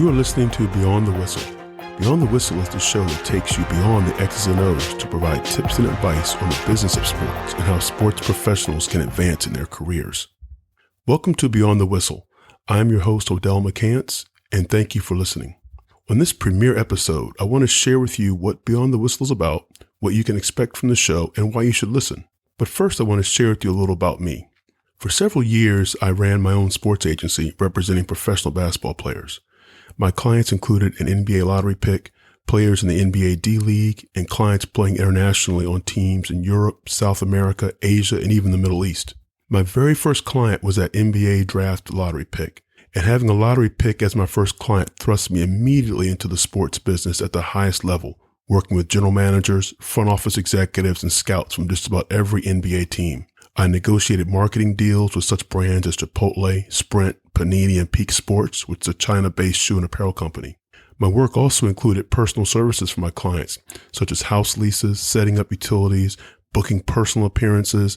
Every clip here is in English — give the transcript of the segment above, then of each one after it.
You are listening to Beyond the Whistle. Beyond the Whistle is the show that takes you beyond the X's and O's to provide tips and advice on the business of sports and how sports professionals can advance in their careers. Welcome to Beyond the Whistle. I'm your host, Odell McCants, and thank you for listening. On this premiere episode, I want to share with you what Beyond the Whistle is about, what you can expect from the show, and why you should listen. But first, I want to share with you a little about me. For several years, I ran my own sports agency representing professional basketball players. My clients included an NBA lottery pick, players in the NBA D-League, and clients playing internationally on teams in Europe, South America, Asia, and even the Middle East. My very first client was that NBA draft lottery pick, and having a lottery pick as my first client thrust me immediately into the sports business at the highest level, working with general managers, front office executives, and scouts from just about every NBA team. I negotiated marketing deals with such brands as Chipotle, Sprint, Panini, and Peak Sports, which is a China-based shoe and apparel company. My work also included personal services for my clients, such as house leases, setting up utilities, booking personal appearances,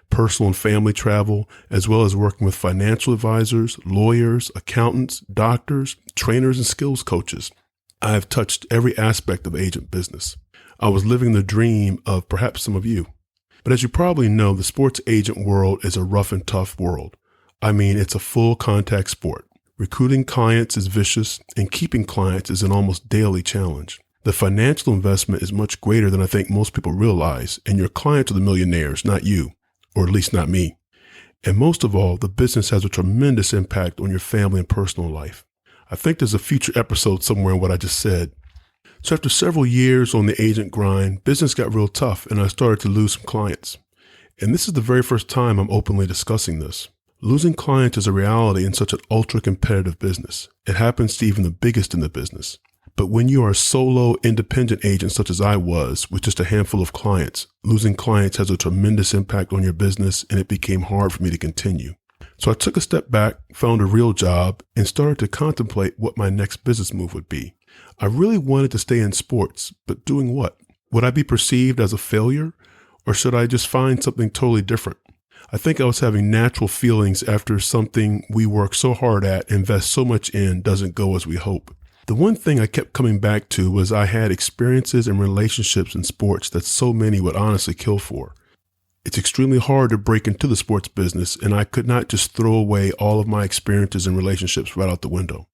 personal and family travel, as well as working with financial advisors, lawyers, accountants, doctors, trainers, and skills coaches. I have touched every aspect of agent business. I was living the dream of perhaps some of you. But as you probably know, the sports agent world is a rough and tough world. I mean, it's a full contact sport. Recruiting clients is vicious, and keeping clients is an almost daily challenge. The financial investment is much greater than I think most people realize, and your clients are the millionaires, not you, or at least not me. And most of all, the business has a tremendous impact on your family and personal life. I think there's a future episode somewhere in what I just said. So after several years on the agent grind, business got real tough and I started to lose some clients. And this is the very first time I'm openly discussing this. Losing clients is a reality in such an ultra-competitive business. It happens to even the biggest in the business. But when you are a solo, independent agent such as I was, with just a handful of clients, losing clients has a tremendous impact on your business, and it became hard for me to continue. So I took a step back, found a real job, and started to contemplate what my next business move would be. I really wanted to stay in sports, but doing what? Would I be perceived as a failure, or should I just find something totally different? I think I was having natural feelings after something we work so hard at, invest so much in, doesn't go as we hope. The one thing I kept coming back to was I had experiences and relationships in sports that so many would honestly kill for. It's extremely hard to break into the sports business, and I could not just throw away all of my experiences and relationships right out the window.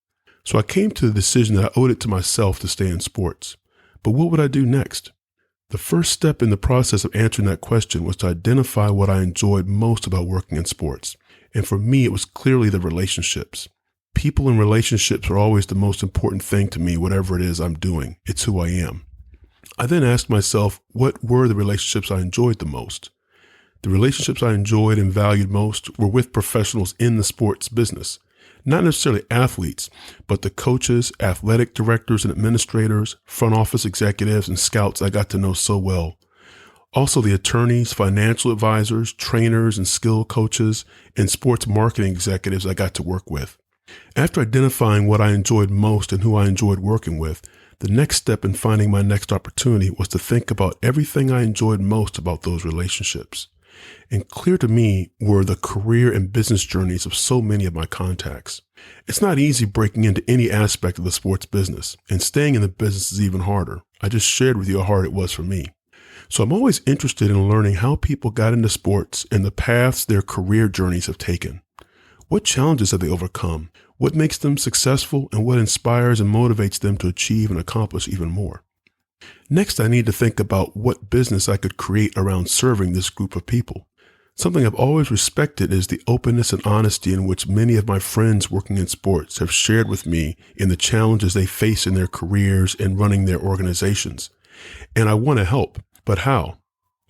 So I came to the decision that I owed it to myself to stay in sports. But what would I do next? The first step in the process of answering that question was to identify what I enjoyed most about working in sports. And for me, it was clearly the relationships. People and relationships are always the most important thing to me, whatever it is I'm doing. It's who I am. I then asked myself, what were the relationships I enjoyed the most? The relationships I enjoyed and valued most were with professionals in the sports business. Not necessarily athletes, but the coaches, athletic directors and administrators, front office executives, and scouts I got to know so well. Also the attorneys, financial advisors, trainers, and skill coaches, and sports marketing executives I got to work with. After identifying what I enjoyed most and who I enjoyed working with, the next step in finding my next opportunity was to think about everything I enjoyed most about those relationships. And clear to me were the career and business journeys of so many of my contacts. It's not easy breaking into any aspect of the sports business, and staying in the business is even harder. I just shared with you how hard it was for me. So I'm always interested in learning how people got into sports and the paths their career journeys have taken. What challenges have they overcome? What makes them successful, and what inspires and motivates them to achieve and accomplish even more? Next, I need to think about what business I could create around serving this group of people. Something I've always respected is the openness and honesty in which many of my friends working in sports have shared with me in the challenges they face in their careers and running their organizations. And I want to help, but how?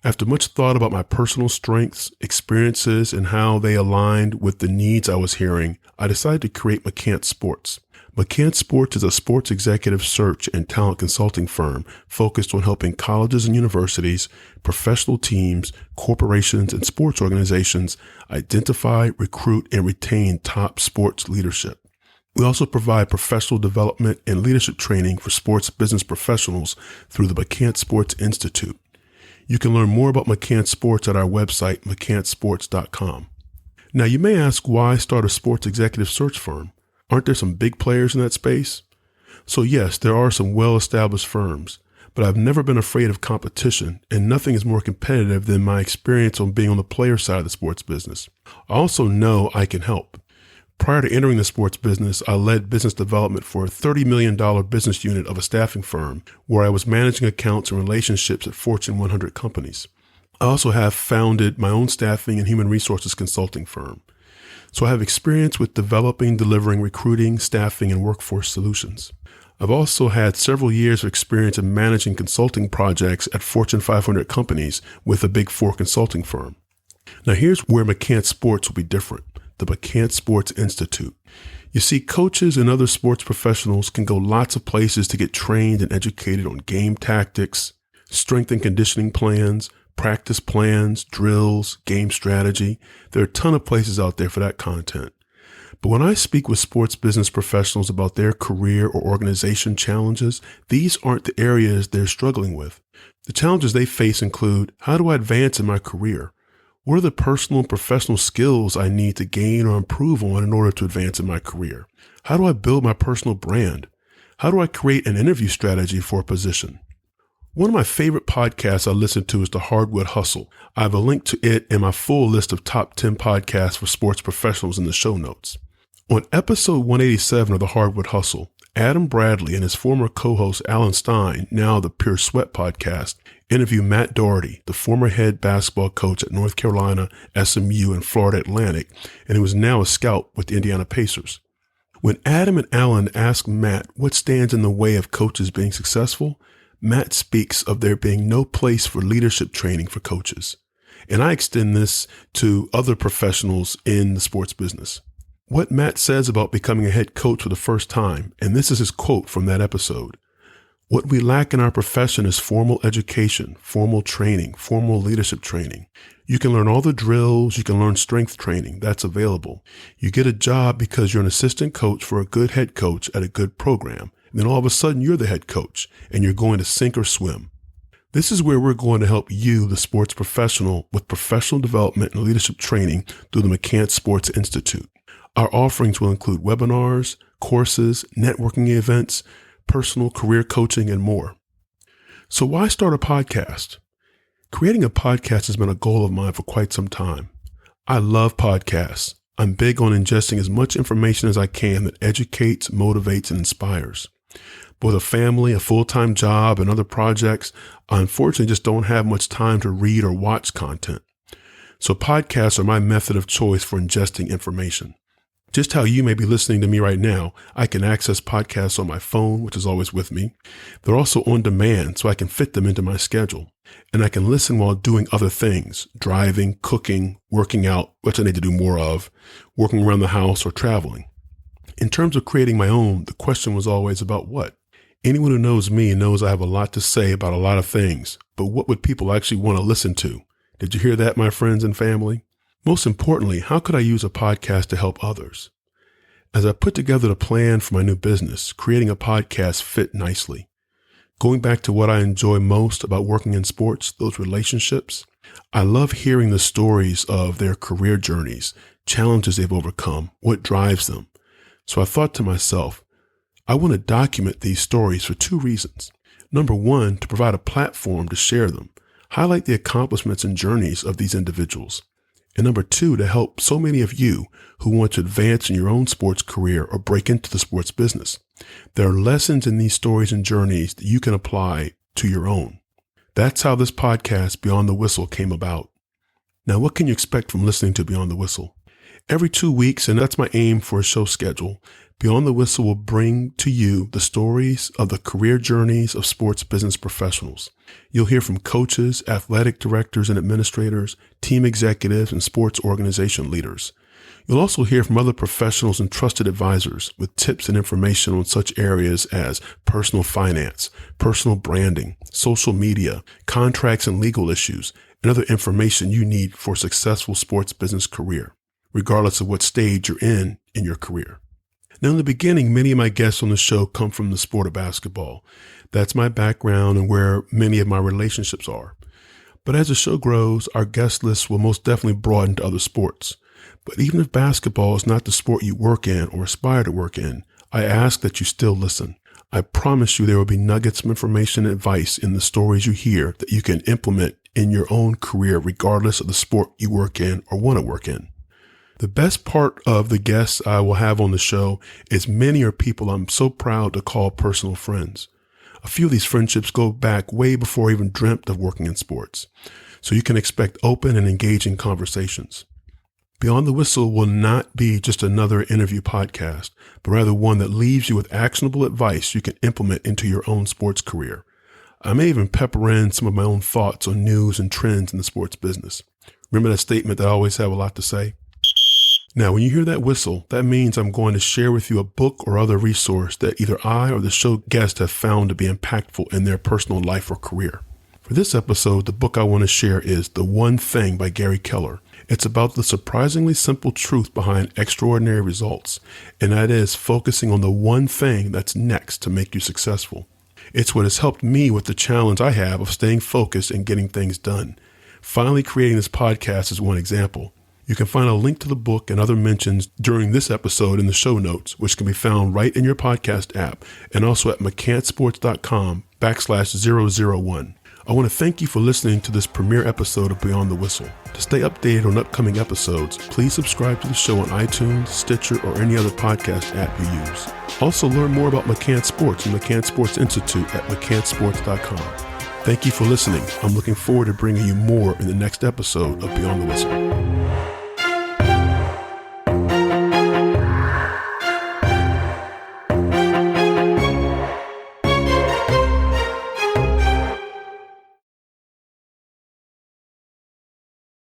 After much thought about my personal strengths, experiences, and how they aligned with the needs I was hearing, I decided to create McCants Sports. McCants Sports is a sports executive search and talent consulting firm focused on helping colleges and universities, professional teams, corporations, and sports organizations identify, recruit, and retain top sports leadership. We also provide professional development and leadership training for sports business professionals through the McCants Sports Institute. You can learn more about McCants Sports at our website, mccantsports.com. Now, you may ask why start a sports executive search firm? Aren't there some big players in that space? So yes, there are some well-established firms, but I've never been afraid of competition, and nothing is more competitive than my experience on being on the player side of the sports business. I also know I can help. Prior to entering the sports business, I led business development for a $30 million business unit of a staffing firm where I was managing accounts and relationships at Fortune 100 companies. I also have founded my own staffing and human resources consulting firm. So I have experience with developing, delivering, recruiting, staffing, and workforce solutions. I've also had several years of experience in managing consulting projects at Fortune 500 companies with a Big Four consulting firm. Now here's where McCants Sports will be different. The McCants Sports Institute. You see, coaches and other sports professionals can go lots of places to get trained and educated on game tactics, strength and conditioning plans, practice plans, drills, game strategy. There are a ton of places out there for that content. But when I speak with sports business professionals about their career or organization challenges, these aren't the areas they're struggling with. The challenges they face include, how do I advance in my career? What are the personal and professional skills I need to gain or improve on in order to advance in my career? How do I build my personal brand? How do I create an interview strategy for a position? One of my favorite podcasts I listen to is The Hardwood Hustle. I have a link to it and my full list of top 10 podcasts for sports professionals in the show notes. On episode 187 of The Hardwood Hustle, Adam Bradley and his former co-host Alan Stein, now the Pure Sweat podcast, interview Matt Doherty, the former head basketball coach at North Carolina, SMU, and Florida Atlantic, and who is now a scout with the Indiana Pacers. When Adam and Alan ask Matt what stands in the way of coaches being successful, Matt speaks of there being no place for leadership training for coaches. And I extend this to other professionals in the sports business. What Matt says about becoming a head coach for the first time, and this is his quote from that episode: "What we lack in our profession is formal education, formal training, formal leadership training. You can learn all the drills, you can learn strength training, that's available. You get a job because you're an assistant coach for a good head coach at a good program. And then all of a sudden you're the head coach and you're going to sink or swim." This is where we're going to help you, the sports professional, with professional development and leadership training through the McCants Sports Institute. Our offerings will include webinars, courses, networking events, personal career coaching, and more. So why start a podcast? Creating a podcast has been a goal of mine for quite some time. I love podcasts. I'm big on ingesting as much information as I can that educates, motivates, and inspires. But with a family, a full-time job, and other projects, I unfortunately just don't have much time to read or watch content. So podcasts are my method of choice for ingesting information. Just how you may be listening to me right now, I can access podcasts on my phone, which is always with me. They're also on demand, so I can fit them into my schedule. And I can listen while doing other things, driving, cooking, working out, which I need to do more of, working around the house, or traveling. In terms of creating my own, the question was always about what? Anyone who knows me knows I have a lot to say about a lot of things, but what would people actually want to listen to? Did you hear that, my friends and family? Most importantly, how could I use a podcast to help others? As I put together the plan for my new business, creating a podcast fit nicely. Going back to what I enjoy most about working in sports, those relationships, I love hearing the stories of their career journeys, challenges they've overcome, what drives them. So I thought to myself, I want to document these stories for two reasons. Number one, to provide a platform to share them, highlight the accomplishments and journeys of these individuals. And number two, to help so many of you who want to advance in your own sports career or break into the sports business. There are lessons in these stories and journeys that you can apply to your own. That's how this podcast, Beyond the Whistle, came about. Now, what can you expect from listening to Beyond the Whistle? Every 2 weeks, and that's my aim for a show schedule, Beyond the Whistle will bring to you the stories of the career journeys of sports business professionals. You'll hear from coaches, athletic directors and administrators, team executives, and sports organization leaders. You'll also hear from other professionals and trusted advisors with tips and information on such areas as personal finance, personal branding, social media, contracts and legal issues, and other information you need for a successful sports business career, regardless of what stage you're in your career. Now, in the beginning, many of my guests on the show come from the sport of basketball. That's my background and where many of my relationships are. But as the show grows, our guest list will most definitely broaden to other sports. But even if basketball is not the sport you work in or aspire to work in, I ask that you still listen. I promise you there will be nuggets of information and advice in the stories you hear that you can implement in your own career, regardless of the sport you work in or want to work in. The best part of the guests I will have on the show is many are people I'm so proud to call personal friends. A few of these friendships go back way before I even dreamt of working in sports. So you can expect open and engaging conversations. Beyond the Whistle will not be just another interview podcast, but rather one that leaves you with actionable advice you can implement into your own sports career. I may even pepper in some of my own thoughts on news and trends in the sports business. Remember that statement that I always have a lot to say? Now, when you hear that whistle, that means I'm going to share with you a book or other resource that either I or the show guest have found to be impactful in their personal life or career. For this episode, the book I want to share is The One Thing by Gary Keller. It's about the surprisingly simple truth behind extraordinary results, and that is focusing on the one thing that's next to make you successful. It's what has helped me with the challenge I have of staying focused and getting things done. Finally, creating this podcast is one example. You can find a link to the book and other mentions during this episode in the show notes, which can be found right in your podcast app and also at McCantsSports.com/001. I want to thank you for listening to this premiere episode of Beyond the Whistle. To stay updated on upcoming episodes, please subscribe to the show on iTunes, Stitcher, or any other podcast app you use. Also, learn more about McCants Sports and McCants Sports Institute at McCantsSports.com. Thank you for listening. I'm looking forward to bringing you more in the next episode of Beyond the Whistle.